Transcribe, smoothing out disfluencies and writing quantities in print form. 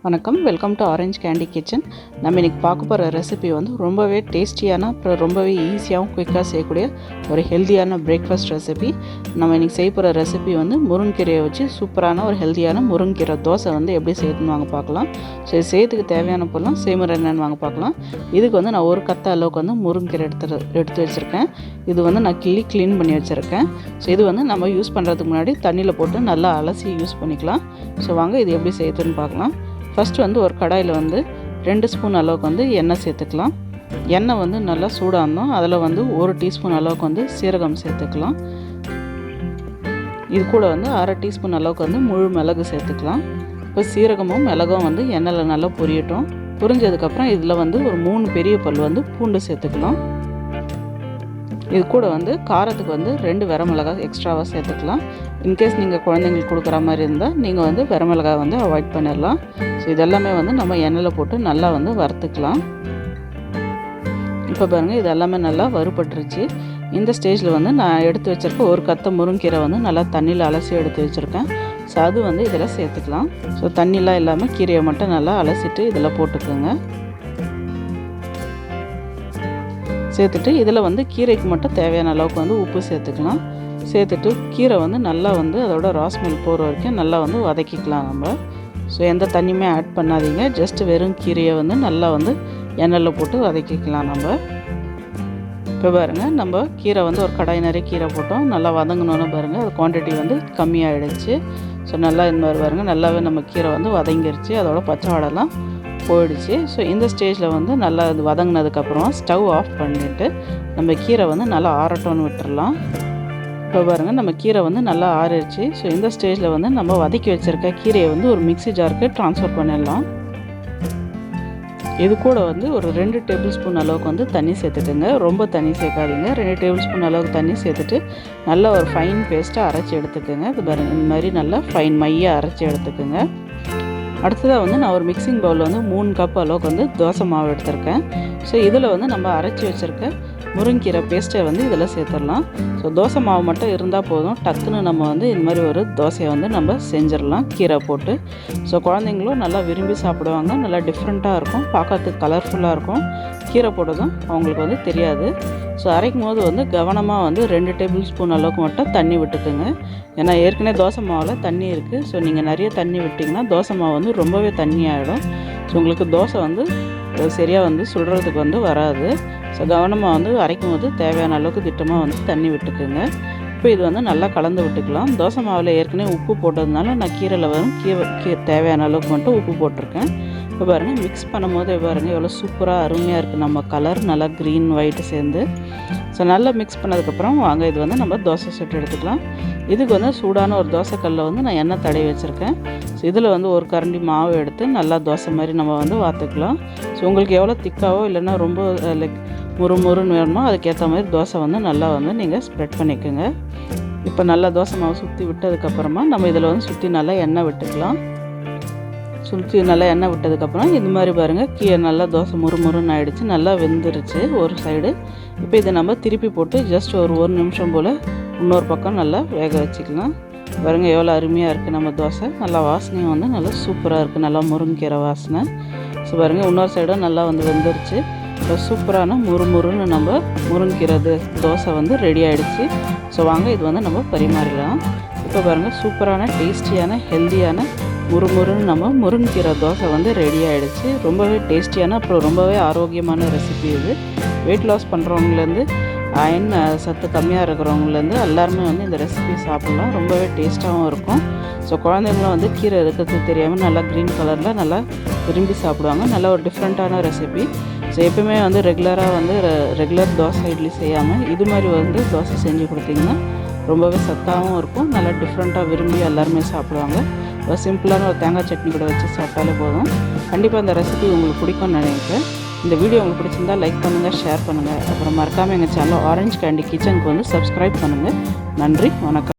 வணக்கம், welcome to orange candy kitchen. நம்ம இன்றைக்கி பார்க்க போகிற ரெசிபி வந்து ரொம்பவே டேஸ்டியான, அப்புறம் ரொம்பவே ஈஸியாகவும் குயிக்காக செய்யக்கூடிய ஒரு ஹெல்த்தியான பிரேக்ஃபாஸ்ட் ரெசிபி. நம்ம இன்றைக்கி செய்ய போகிற ரெசிபி வந்து முருங்கீரையை வச்சு சூப்பரான ஒரு ஹெல்த்தியான முருங்கீரை தோசை வந்து எப்படி செய்யணும்னு வாங்க பார்க்கலாம். ஸோ இது செய்யறதுக்கு தேவையான பொருளும் செய்முறை என்னென்னு வாங்க பார்க்கலாம். இதுக்கு வந்து நான் ஒரு கத்த அளவுக்கு வந்து முருங்கீரை எடுத்து வச்சுருக்கேன். இது வந்து நான் க்ளீன் பண்ணி வச்சுருக்கேன். ஸோ இது வந்து நம்ம யூஸ் பண்ணுறதுக்கு முன்னாடி தண்ணியில் போட்டு நல்லா அலசி யூஸ் பண்ணிக்கலாம். ஸோ வாங்க இது எப்படி செய்யுதுன்னு பார்க்கலாம். ஃபஸ்ட்டு வந்து ஒரு கடாயில் வந்து 2 ஸ்பூன் அளவுக்கு வந்து எண்ணெய் சேர்த்துக்கலாம். எண்ணெய் வந்து நல்லா சூடாக இருந்தோம். அதில் வந்து 1 டீஸ்பூன் அளவுக்கு வந்து சீரகம் சேர்த்துக்கலாம். இது கூட வந்து 1/2 டீஸ்பூன் அளவுக்கு வந்து முழு மிளகு சேர்த்துக்கலாம். இப்போ சீரகமும் மிளகும் வந்து எண்ணெயில் நல்லா பொரியட்டும். பொரிஞ்சதுக்கப்புறம் இதில் வந்து ஒரு 3 பெரிய பல் வந்து பூண்டு சேர்த்துக்கலாம். இது கூட வந்து காரத்துக்கு வந்து 2 வரமிளகாய் எக்ஸ்ட்ராவாக சேர்த்துக்கலாம். இன்கேஸ் நீங்கள் குழந்தைங்களுக்கு கொடுக்குற மாதிரி இருந்தால் நீங்கள் வந்து வரமிளகாய் வந்து அவாய்ட் பண்ணிடலாம். ஸோ இதெல்லாமே வந்து நம்ம எண்ணெயில் போட்டு நல்லா வந்து வறுத்துக்கலாம். இப்போ பாருங்கள், இது எல்லாமே நல்லா வறுபட்டுருச்சு. இந்த ஸ்டேஜில் வந்து நான் எடுத்து வச்சுருக்க ஒரு கத்த முருங்கீரை வந்து நல்லா தண்ணியில் அலசி எடுத்து வச்சுருக்கேன். ஸோ அது வந்து இதில் சேர்த்துக்கலாம். ஸோ தண்ணிலாம் இல்லாமல் கீரையை மட்டும் நல்லா அலசிட்டு இதில் போட்டுக்கோங்க. சேர்த்துட்டு இதில் வந்து கீரைக்கு மட்டும் தேவையான அளவுக்கு வந்து உப்பு சேர்த்துக்கலாம். சேர்த்துட்டு கீரை வந்து நல்லா வந்து அதோட ராஸ்மெல் போகிற வரைக்கும் நல்லா வந்து வதக்கிக்கலாம் நம்ம. ஸோ எந்த தண்ணியுமே ஆட் பண்ணாதீங்க. ஜஸ்ட் வெறும் கீரையை வந்து நல்லா வந்து எண்ணெயில் போட்டு வதக்கிக்கலாம் நம்ம. இப்போ பாருங்கள், நம்ம கீரை வந்து ஒரு கடாய் நிறைய கீரை போட்டோம். நல்லா வதங்கணுன்னு பாருங்கள், அது குவான்டிட்டி வந்து கம்மியாகிடுச்சு. ஸோ நல்லா இந்த மாதிரி பாருங்கள், நல்லாவே நம்ம கீரை வந்து வதங்கிருச்சு. அதோட பச்சை வாடெல்லாம் போயிடுச்சு. ஸோ இந்த ஸ்டேஜில் வந்து நல்லா இது வதங்கினதுக்கப்புறமா ஸ்டவ் ஆஃப் பண்ணிவிட்டு நம்ம கீரை வந்து நல்லா ஆறட்டோன்னு விட்டுடலாம். இப்போ பாருங்கள், நம்ம கீரை வந்து நல்லா ஆறிடுச்சு. ஸோ இந்த ஸ்டேஜில் வந்து நம்ம வதக்கி வச்சுருக்க கீரையை வந்து ஒரு மிக்ஸி ஜாருக்கு ட்ரான்ஸ்ஃபர் பண்ணிடலாம். இது கூட வந்து ஒரு 2 டேபிள் ஸ்பூன் அளவுக்கு வந்து தண்ணி சேர்த்துட்டுங்க. ரொம்ப தண்ணி சேர்க்காதீங்க. 2 டேபிள் ஸ்பூன் அளவுக்கு தண்ணி சேர்த்துட்டு நல்லா ஒரு ஃபைன் பேஸ்ட்டாக அரைச்சி எடுத்துக்கோங்க. இது பாருங்கள், இந்த மாதிரி நல்லா ஃபைன் மையாக அரைச்சி எடுத்துக்கோங்க. அடுத்ததாக வந்து நான் ஒரு மிக்சிங் பவுலில் வந்து 3 கப் அளவுக்கு வந்து தோசை மாவு எடுத்திருக்கேன். ஸோ இதில் வந்து நம்ம அரைச்சி வச்சுருக்க முருங்கீரை பேஸ்ட்டை வந்து இதில் சேர்த்துடலாம். ஸோ தோசை மாவு மட்டும் இருந்தால் போதும், டக்குன்னு நம்ம வந்து இந்த மாதிரி ஒரு தோசையை வந்து நம்ம செஞ்சிடலாம் கீரை போட்டு. ஸோ குழந்தைங்களும் நல்லா விரும்பி சாப்பிடுவாங்க. நல்லா டிஃப்ரெண்ட்டாக இருக்கும், பார்க்கறதுக்கு கலர்ஃபுல்லாக இருக்கும். கீரை போட்டதும் அவங்களுக்கு வந்து தெரியாது. ஸோ அரைக்கும் போது வந்து கவனமாக வந்து 2 டேபிள் ஸ்பூன் அளவுக்கு மட்டும் தண்ணி விட்டுக்குங்க. ஏன்னா ஏற்கனவே தோசை மாவில் தண்ணி இருக்குது. ஸோ நீங்கள் நிறைய தண்ணி விட்டிங்கன்னா தோசை மாவு வந்து ரொம்பவே தண்ணி ஆகிடும். ஸோ உங்களுக்கு தோசை வந்து சரியாக வந்து சுடுறதுக்கு வந்து வராது. ஸோ கவனமாக வந்து அரைக்கும் போது தேவையான அளவுக்கு திட்டமாக வந்து தண்ணி விட்டுக்குங்க. இப்போ இது வந்து நல்லா கலந்து விட்டுக்கலாம். தோசை மாவில் ஏற்கனவே உப்பு போட்டதுனால நான் கீரையில் வரும் தேவையான அளவுக்கு மட்டும் உப்பு போட்டிருக்கேன். இப்போ பாருங்கள், மிக்ஸ் பண்ணும்போது பாருங்கள் எவ்வளோ சூப்பராக அருமையாக இருக்குது. நம்ம கலர் நல்லா க்ரீன் ஒயிட்டு சேர்ந்து. ஸோ நல்லா மிக்ஸ் பண்ணதுக்கப்புறம் வாங்க இது வந்து நம்ம தோசை சுட்டு எடுத்துக்கலாம். இதுக்கு வந்து சூடான ஒரு தோசைக்கல்லில் வந்து நான் எண்ணெய் தடவி வச்சுருக்கேன். ஸோ இதில் வந்து ஒரு கரண்டி மாவு எடுத்து நல்லா தோசை மாதிரி நம்ம வந்து வாத்துக்கலாம். ஸோ உங்களுக்கு எவ்வளோ திக்காவோ இல்லைன்னா ரொம்ப லைக் முறுமுறுன்னு வேணுமோ அதுக்கேற்ற மாதிரி தோசை வந்து நல்லா வந்து நீங்கள் ஸ்ப்ரெட் பண்ணிக்கோங்க. இப்போ நல்லா தோசை மாவு சுற்றி விட்டதுக்கப்புறமா நம்ம இதில் வந்து சுற்றி நல்லா எண்ணெய் விட்டுக்கலாம். சுற்றி நல்லா எண்ணெய் விட்டதுக்கப்புறம் இது மாதிரி பாருங்கள், கீழே நல்லா தோசை முறுமுறுன்னு ஆகிடுச்சு, நல்லா வெந்துருச்சு ஒரு சைடு. இப்போ இதை நம்ம திருப்பி போட்டு ஜஸ்ட் ஒரு நிமிஷம் போல் இன்னொரு பக்கம் நல்லா வேக வச்சுக்கலாம். பாருங்கள் எவ்வளோ அருமையாக இருக்குது நம்ம தோசை. நல்லா வாசனையும் வந்து நல்லா சூப்பராக இருக்குது, நல்லா முருங்கீரை வாசனை. ஸோ பாருங்கள், இன்னொரு சைடும் நல்லா வந்து வெந்துருச்சு. இப்போ சூப்பரான முறுமுறுன்னு நம்ம முருங்கீரை தோசை வந்து ரெடி ஆகிடுச்சு. ஸோ வாங்க இது வந்து நம்ம பரிமாறிடலாம். இப்போ பாருங்கள், சூப்பரான டேஸ்டியான ஹெல்த்தியான முறுமுறுன்னு நம்ம முருங்கீரை தோசை வந்து ரெடி ஆகிடுச்சு. ரொம்பவே டேஸ்டியான, அப்புறம் ரொம்பவே ஆரோக்கியமான ரெசிபி இது. வெயிட் லாஸ் பண்ணுறவங்கலேருந்து அயன் சத்து கம்மியாக இருக்கிறவங்கலேருந்து எல்லாருமே வந்து இந்த ரெசிபி சாப்பிட்லாம். ரொம்பவே டேஸ்ட்டாகவும் இருக்கும். ஸோ குழந்தைங்களும் வந்து கீரை இருக்கிறது தெரியாமல் நல்லா க்ரீன் கலரில் நல்லா விரும்பி சாப்பிடுவாங்க. நல்ல ஒரு டிஃப்ரெண்ட்டான ரெசிபி. ஸோ எப்பவுமே வந்து ரெகுலர் தோசை இட்லி செய்யாமல் இது மாதிரி வந்து தோசை செஞ்சு கொடுத்தீங்கன்னா ரொம்பவே சத்தாகவும் இருக்கும். நல்லா டிஃப்ரெண்ட்டாக விரும்பி எல்லாருமே சாப்பிடுவாங்க. ஒரு சிம்பிளான ஒரு தேங்காய் சட்னி கூட வச்சு சாப்பிட்டாலே போதும். கண்டிப்பாக இந்த ரெசிபி உங்களுக்கு பிடிக்கும்னு நினைக்கிறேன். இந்த வீடியோ உங்களுக்கு பிடிச்சிருந்தால் லைக் பண்ணுங்கள், ஷேர் பண்ணுங்கள். அப்புறம் மறக்காமல் எங்கள் சேனல் ஆரஞ்ச் கேண்டி கிச்சனுக்கு வந்து சப்ஸ்கிரைப் பண்ணுங்கள். நன்றி, வணக்கம்.